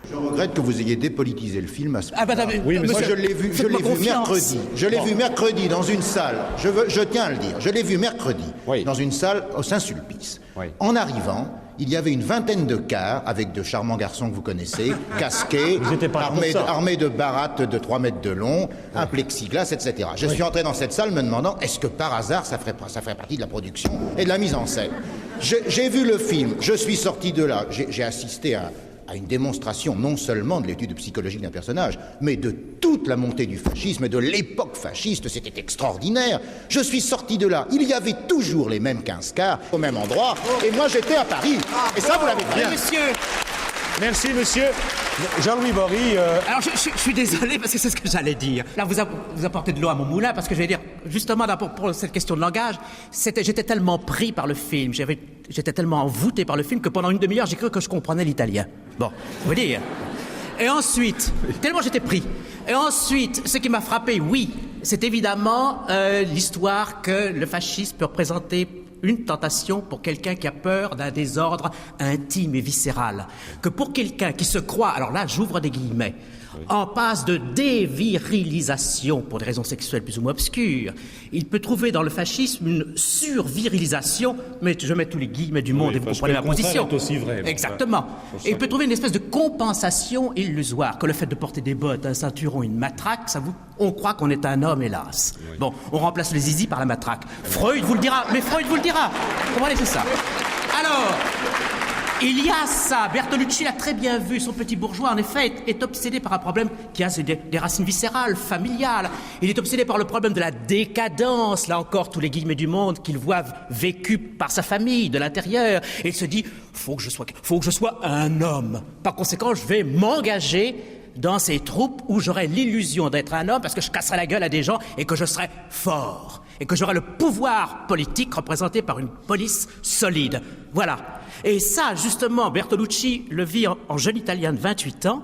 Je regrette que vous ayez dépolitisé le film à ce moment. Oui, mais moi, je l'ai vu mercredi. Je l'ai vu mercredi dans une salle. Je tiens à le dire. Je l'ai vu mercredi dans une salle au Saint-Sulpice. Oui. En arrivant, il y avait une vingtaine de cars avec de charmants garçons que vous connaissez, casqués, armés de barattes de 3 mètres de long, un plexiglas, etc. Je suis entré dans cette salle me demandant est-ce que par hasard ça ferait partie de la production et de la mise en scène. J'ai vu le film, je suis sorti de là, j'ai assisté à une démonstration non seulement de l'étude psychologique d'un personnage, mais de toute la montée du fascisme et de l'époque fasciste. C'était extraordinaire. Je suis sorti de là. Il y avait toujours les mêmes 15 cars au même endroit, et moi j'étais à Paris. Et ça, vous l'avez bien. Monsieur. Merci, monsieur. Jean-Louis Bory... Alors, je suis désolé, parce que c'est ce que j'allais dire. Là, vous apportez de l'eau à mon moulin, parce que je vais dire, justement, pour cette question de langage, j'étais tellement pris par le film, j'étais tellement envoûté par le film, que pendant une demi-heure, j'ai cru que je comprenais l'italien. Bon, vous dire. Et ensuite, tellement j'étais pris. Et ensuite, ce qui m'a frappé, oui, c'est évidemment l'histoire que le fascisme peut représenter une tentation pour quelqu'un qui a peur d'un désordre intime et viscéral. Que pour quelqu'un qui se croit, alors là, j'ouvre des guillemets, en passe de dévirilisation pour des raisons sexuelles plus ou moins obscures, il peut trouver dans le fascisme une survirilisation, mais je mets tous les guillemets du monde et vous comprenez ma position. Est aussi vrai, exactement. Et il peut trouver une espèce de compensation illusoire, que le fait de porter des bottes, un ceinturon, une matraque, on croit qu'on est un homme, hélas. Oui. Bon, on remplace le zizi par la matraque. Freud vous le dira, mais Freud vous le dira. Comment c'est ça? Alors, il y a ça. Bertolucci l'a très bien vu. Son petit bourgeois, en effet, est obsédé par un problème qui a des racines viscérales, familiales. Il est obsédé par le problème de la décadence. Là encore, tous les guillemets du monde qu'il voit vécu par sa famille, de l'intérieur. Et il se dit, faut que je sois un homme. Par conséquent, je vais m'engager dans ces troupes où j'aurai l'illusion d'être un homme parce que je casserai la gueule à des gens et que je serai fort. Et que j'aurai le pouvoir politique représenté par une police solide. Voilà. Et ça, justement, Bertolucci le vit en jeune Italien de 28 ans,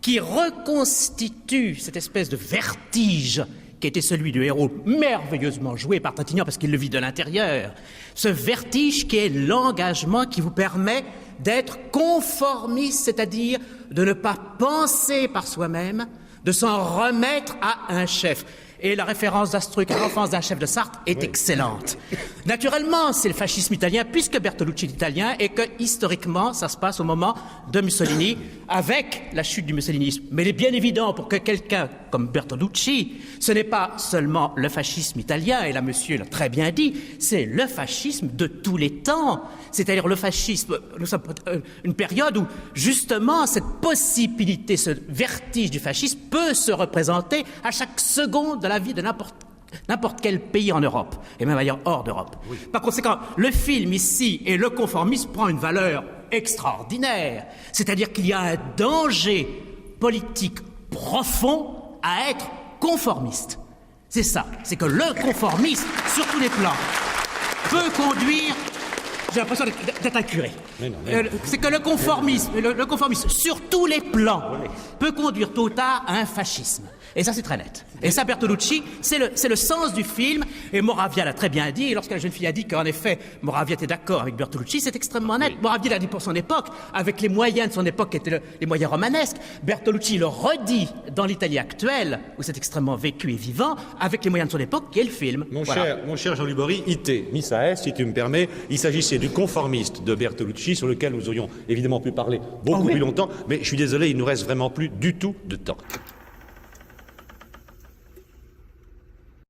qui reconstitue cette espèce de vertige qui était celui du héros merveilleusement joué par Trintignant parce qu'il le vit de l'intérieur. Ce vertige qui est l'engagement qui vous permet d'être conformiste, c'est-à-dire de ne pas penser par soi-même, de s'en remettre à un chef. Et la référence d'Astruc à l'enfance d'un chef de Sartre est excellente. Naturellement, c'est le fascisme italien, puisque Bertolucci est italien, et que, historiquement, ça se passe au moment de Mussolini, avec la chute du mussolinisme. Mais il est bien évident, pour que quelqu'un comme Bertolucci, ce n'est pas seulement le fascisme italien, et là, monsieur l'a très bien dit, c'est le fascisme de tous les temps. C'est-à-dire le fascisme, une période où, justement, cette possibilité, ce vertige du fascisme peut se représenter à chaque seconde de la vie de n'importe quel pays en Europe, et même ailleurs hors d'Europe. Oui. Par conséquent, le film ici et le conformisme prend une valeur extraordinaire. C'est-à-dire qu'il y a un danger politique profond à être conformiste. C'est ça. C'est que le conformisme, sur tous les plans, peut conduire... J'ai l'impression d'être un curé. C'est que le conformisme, sur tous les plans, peut conduire tôt ou tard à un fascisme. Et ça, c'est très net. Et ça, Bertolucci, c'est le sens du film. Et Moravia l'a très bien dit. Et lorsque la jeune fille a dit qu'en effet, Moravia était d'accord avec Bertolucci, c'est extrêmement net. Oui. Moravia l'a dit pour son époque, avec les moyens de son époque qui étaient les moyens romanesques. Bertolucci le redit dans l'Italie actuelle, où c'est extrêmement vécu et vivant, avec les moyens de son époque, qui est le film. Mon cher Jean-Louis Bory, ite, missa est, si tu me permets, il s'agissait du conformiste de Bertolucci, sur lequel nous aurions évidemment pu parler beaucoup plus longtemps, mais je suis désolé, il nous reste vraiment plus du tout de temps.